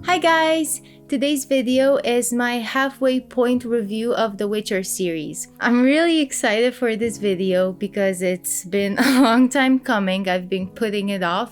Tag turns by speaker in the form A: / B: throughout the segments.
A: Hi guys! Today's video is my halfway point review of the Witcher series. I'm really excited for this video because it's been a long time coming. I've been putting it off.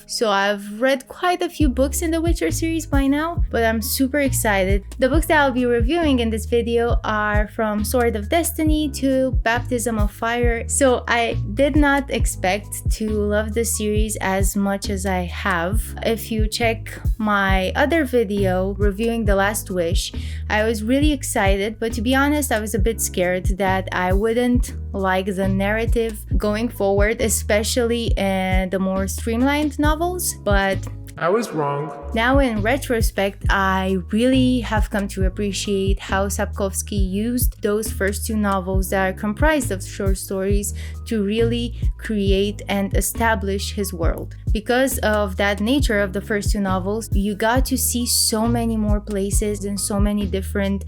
A: So I've read quite a few books in the Witcher series by now, but I'm super excited. The books that I'll be reviewing in this video are from Sword of Destiny to Baptism of Fire. So I did not expect to love the series as much as I have. If you check my other video reviewing The Last Wish, I was really excited, but to be honest, I was a bit scared that I wouldn't like the narrative going forward, especially in the more streamlined novels, but
B: I was wrong.
A: now in retrospect, I really have come to appreciate how Sapkowski used those first two novels that are comprised of short stories to really create and establish his world. Because of that nature of the first two novels, you got to see so many more places and so many different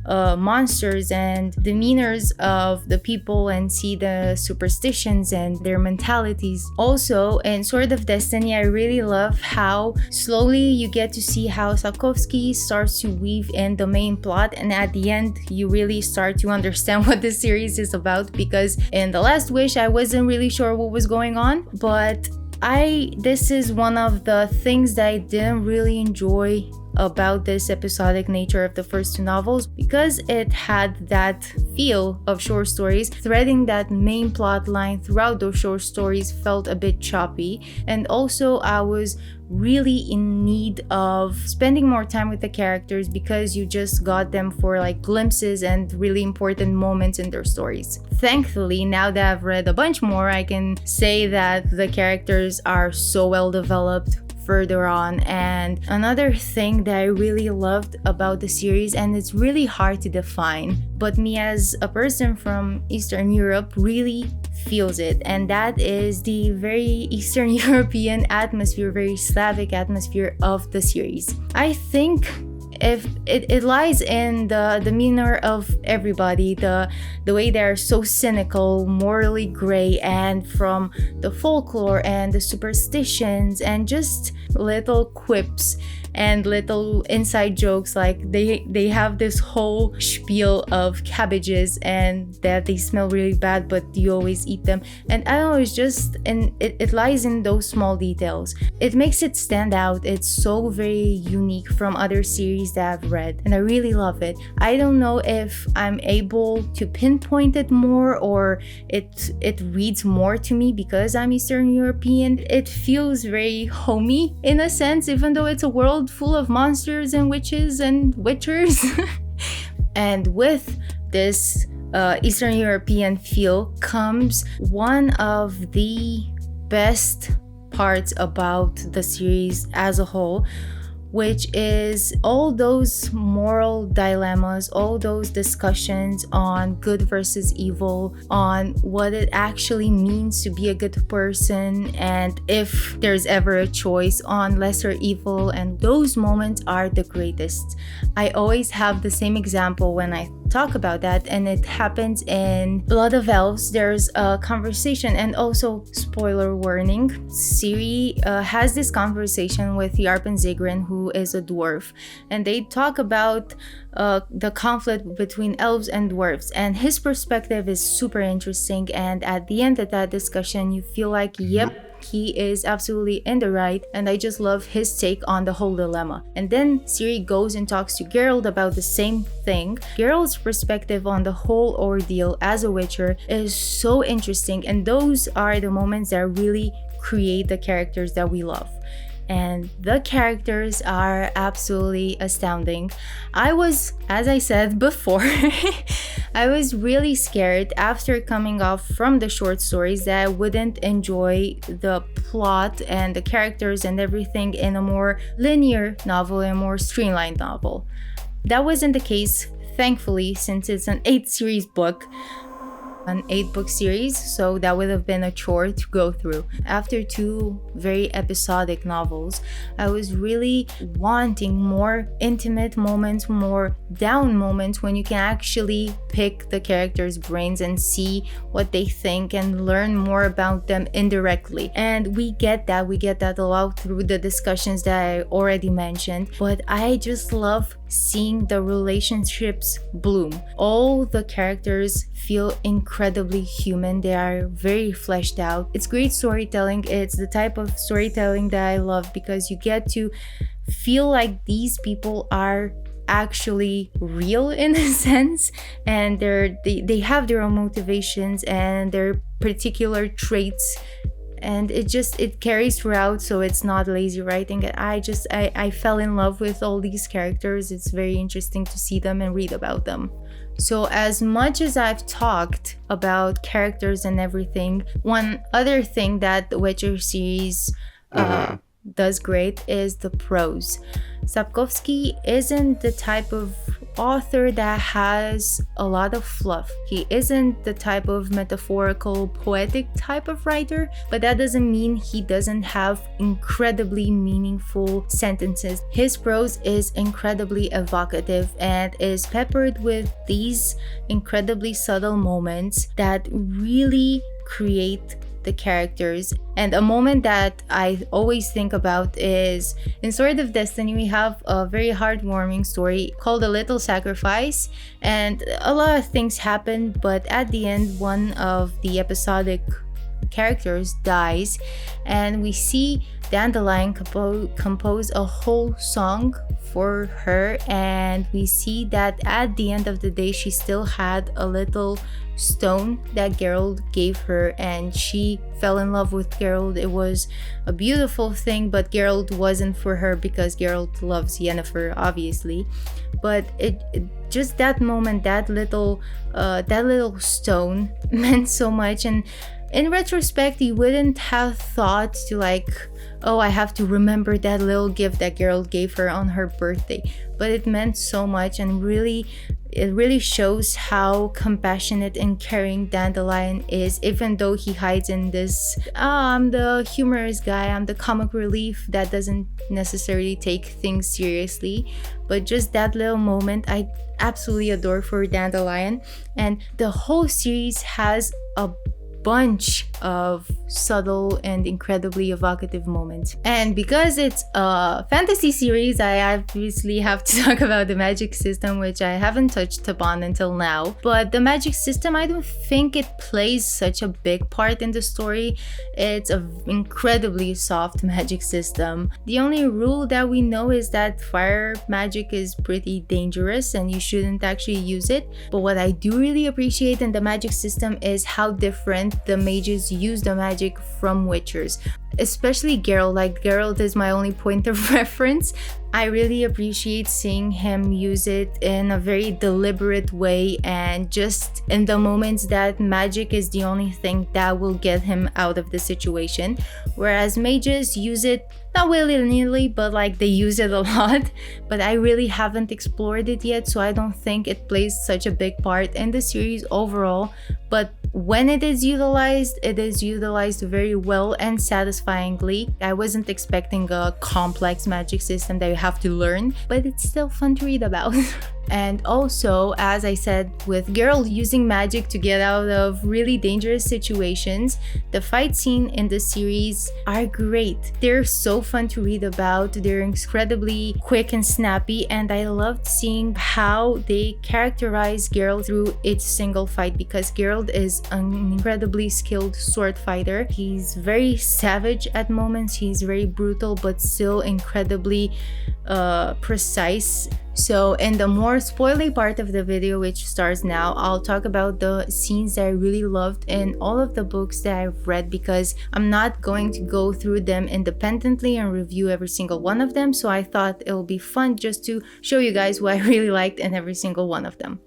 A: monsters and demeanors of the people and see the superstitions and their mentalities. Also, in Sword of Destiny, I really love how slowly you get to see how Sapkowski starts to weave in the main plot, and at the end you really start to understand what the series is about, because in The Last Wish I wasn't really sure what was going on, but this is one of the things that I didn't really enjoy about this episodic nature of the first two novels, because it had that feel of short stories. Threading that main plot line throughout those short stories felt a bit choppy, and also I was really in need of spending more time with the characters because you just got them for like glimpses and really important moments in their stories. Thankfully, now that I've read a bunch more, I can say that the characters are so well developed further on. And another thing that I really loved about the series, and it's really hard to define, but me as a person from Eastern Europe really feels it, and that is the very Eastern European atmosphere, very Slavic atmosphere of the series. I think if it lies in the demeanor of everybody, the way they're so cynical, morally gray, and from the folklore and the superstitions and just little quips and little inside jokes, like they have this whole spiel of cabbages and that they smell really bad but you always eat them, and I don't know, it's just, and it lies in those small details. It makes it stand out. It's so very unique from other series that I've read, and I really love it. I don't know if I'm able to pinpoint it more or it reads more to me because I'm Eastern European. It feels very homey in a sense, even though it's a world full of monsters and witches and witchers. And with this Eastern European feel comes one of the best parts about the series as a whole, which is all those moral dilemmas, all those discussions on good versus evil, on what it actually means to be a good person, and if there's ever a choice, on lesser evil, and those moments are the greatest. I always have the same example when I talk about that, and it happens in Blood of Elves. There's a conversation, and also spoiler warning, Ciri has this conversation with Yarpen Zigrin, who is a dwarf, and they talk about the conflict between elves and dwarves, and his perspective is super interesting, and at the end of that discussion you feel like, yep, he is absolutely in the right, and I just love his take on the whole dilemma. And then Ciri goes and talks to Geralt about the same thing. Geralt's perspective on the whole ordeal as a witcher is so interesting, and those are the moments that really create the characters that we love. And the characters are absolutely astounding. I was, as I said before, I was really scared after coming off from the short stories that I wouldn't enjoy the plot and the characters and everything in a more linear novel, a more streamlined novel. That wasn't the case, thankfully, since it's an 8 series book. an 8-book series, so that would have been a chore to go through. After 2 very episodic novels, I was really wanting more intimate moments, more down moments when you can actually pick the characters' brains and see what they think and learn more about them indirectly. And we get that a lot through the discussions that I already mentioned, but I just love seeing the relationships bloom. All the characters feel incredibly human. They are very fleshed out. It's great storytelling. It's the type of storytelling that I love because you get to feel like these people are actually real in a sense, and they have their own motivations and their particular traits, and it carries throughout, so it's not lazy writing. I fell in love with all these characters. It's very interesting to see them and read about them. So as much as I've talked about characters and everything, one other thing that the Witcher series does great is the prose. Sapkowski isn't the type of author that has a lot of fluff. He isn't the type of metaphorical, poetic type of writer, but that doesn't mean he doesn't have incredibly meaningful sentences. His prose is incredibly evocative and is peppered with these incredibly subtle moments that really create the characters. And a moment that I always think about is in Sword of Destiny. We have a very heartwarming story called A Little Sacrifice, and a lot of things happen, but at the end one of the episodic characters dies, and we see Dandelion compose a whole song for her, and we see that at the end of the day she still had a little stone that Geralt gave her, and she fell in love with Geralt. It was a beautiful thing, but Geralt wasn't for her because Geralt loves Yennefer, obviously. But it just that moment, that little stone meant so much. And in retrospect, you wouldn't have thought to oh, I have to remember that little gift that Geralt gave her on her birthday. But it meant so much, and it really shows how compassionate and caring Dandelion is, even though he hides in this, I'm the humorous guy, I'm the comic relief that doesn't necessarily take things seriously. But just that little moment, I absolutely adore for Dandelion. And the whole series has a bunch of subtle and incredibly evocative moments. And because it's a fantasy series, I obviously have to talk about the magic system, which I haven't touched upon until now. But the magic system, I don't think it plays such a big part in the story. It's an incredibly soft magic system. The only rule that we know is that fire magic is pretty dangerous and you shouldn't actually use it. But what I do really appreciate in the magic system is how different the mages use the magic from witchers, especially Geralt. Geralt is my only point of reference. I really appreciate seeing him use it in a very deliberate way, and just in the moments that magic is the only thing that will get him out of the situation, whereas mages use it not willy-nilly, but they use it a lot. But I really haven't explored it yet, so I don't think it plays such a big part in the series overall. But when it is utilized very well and satisfyingly. I wasn't expecting a complex magic system that you have to learn, but it's still fun to read about. And also, as I said, with Geralt using magic to get out of really dangerous situations, the fight scene in the series are great. They're so fun to read about. They're incredibly quick and snappy, and I loved seeing how they characterize Geralt through each single fight, because Geralt is an incredibly skilled sword fighter. He's very savage at moments, he's very brutal, but still incredibly precise. So in the more spoily part of the video, which starts now, I'll talk about the scenes that I really loved in all of the books that I've read, because I'm not going to go through them independently and review every single one of them. So I thought it will be fun just to show you guys what I really liked in every single one of them.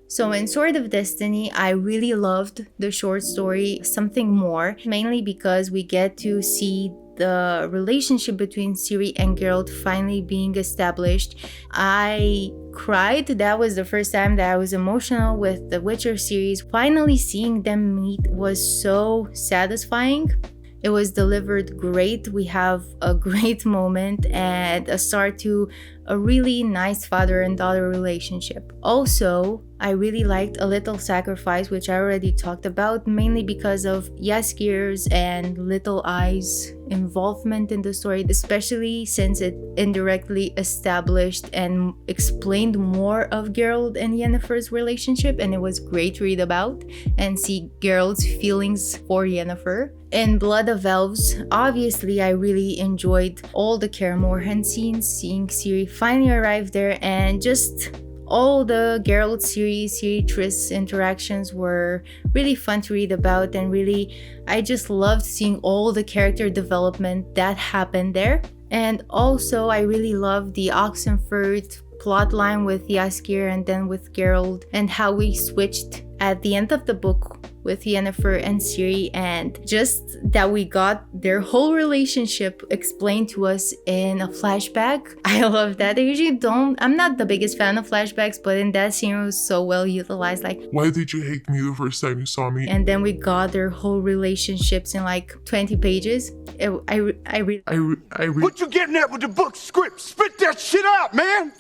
A: So in Sword of Destiny, I really loved the short story Something More, mainly because we get to see the relationship between Ciri and Geralt finally being established. I cried. That was the first time that I was emotional with the Witcher series. Finally seeing them meet was so satisfying. It was delivered great. We have a great moment and a start to a really nice father and daughter relationship. Also, I really liked A Little Sacrifice, which I already talked about, mainly because of Jaskier's and Little Eye's involvement in the story, especially since it indirectly established and explained more of Geralt and Yennefer's relationship, and it was great to read about and see Geralt's feelings for Yennefer. In Blood of Elves, obviously I really enjoyed all the Kaer Morhen scenes, seeing Ciri finally arrive there, and just all the Geralt Ciri Triss interactions were really fun to read about, and really I just loved seeing all the character development that happened there. And also I really loved the Oxenfurt plotline with Jaskier and then with Geralt, and how we switched at the end of the book with Yennefer and Ciri, and just that we got their whole relationship explained to us in a flashback. I love that. I'm not the biggest fan of flashbacks, but in that scene it was so well utilized. Like,
B: why did you hate me the first time you saw me?
A: And then we got their whole relationships in like 20 pages. I
C: What you getting at with the book script? Spit that shit out, man!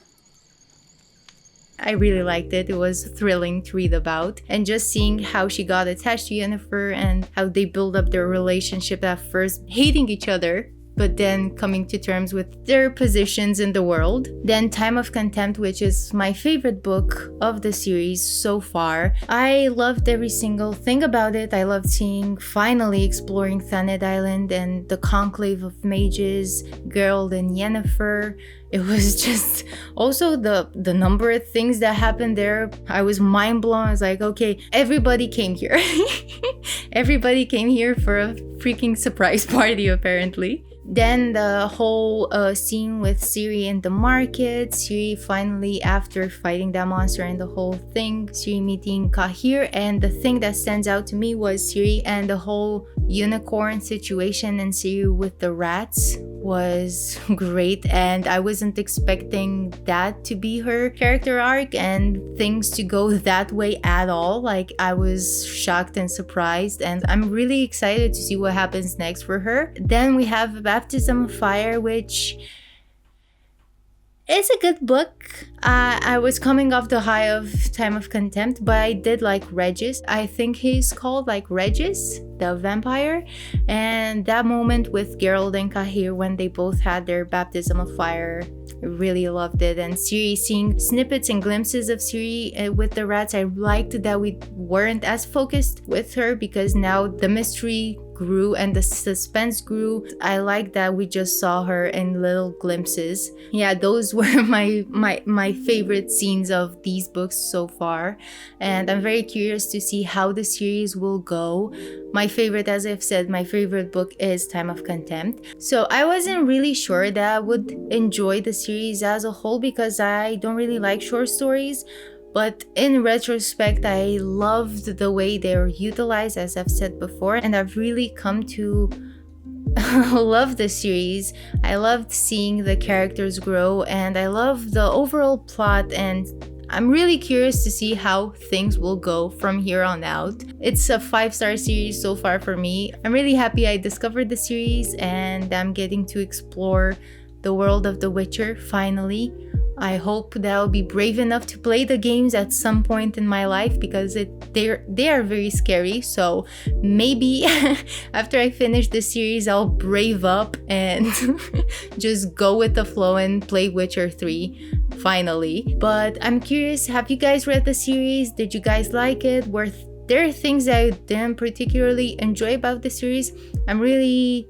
A: I really liked it. It was thrilling to read about. And just seeing how she got attached to Yennefer and how they build up their relationship at first, hating each other, but then coming to terms with their positions in the world. Then Time of Contempt, which is my favorite book of the series so far. I loved every single thing about it. I loved finally exploring Thanet Island and the conclave of mages, Geralt and Yennefer. It was just also the number of things that happened there. I was mind blown. I was like, okay, everybody came here. Everybody came here for a freaking surprise party, apparently. Then the whole scene with Ciri in the market, Ciri finally, after fighting that monster and the whole thing, Ciri meeting Cahir, and the thing that stands out to me was Ciri and the whole unicorn situation, and Ciri with the rats was great, and I wasn't expecting that to be her character arc and things to go that way at all. Like, I was shocked and surprised, and I'm really excited to see what happens next for her. Then we have Baptism of Fire, which is a good book. I was coming off the high of Time of Contempt, but I did like Regis. I think he's called like Regis, the vampire. And that moment with Geralt and Cahir when they both had their Baptism of Fire, I really loved it. And Ciri, seeing snippets and glimpses of Ciri with the rats, I liked that we weren't as focused with her, because now the mystery grew and the suspense grew. I like that we just saw her in little glimpses. Yeah, those were my favorite scenes of these books so far, and I'm very curious to see how the series will go. My favorite, as I've said, my favorite book is Time of Contempt. So I wasn't really sure that I would enjoy the series as a whole, because I don't really like short stories. But in retrospect, I loved the way they were utilized, as I've said before, and I've really come to love the series. I loved seeing the characters grow, and I love the overall plot, and I'm really curious to see how things will go from here on out. It's a 5-star series so far for me. I'm really happy I discovered the series, and I'm getting to explore the world of The Witcher finally. I hope that I'll be brave enough to play the games at some point in my life, because they are very scary. So maybe after I finish the series, I'll brave up and just go with the flow and play Witcher 3 finally. But I'm curious, have you guys read the series? Did you guys like it? Were there are things that I didn't particularly enjoy about the series? I'm really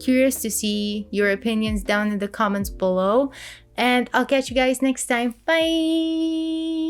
A: curious to see your opinions down in the comments below. And I'll catch you guys next time. Bye!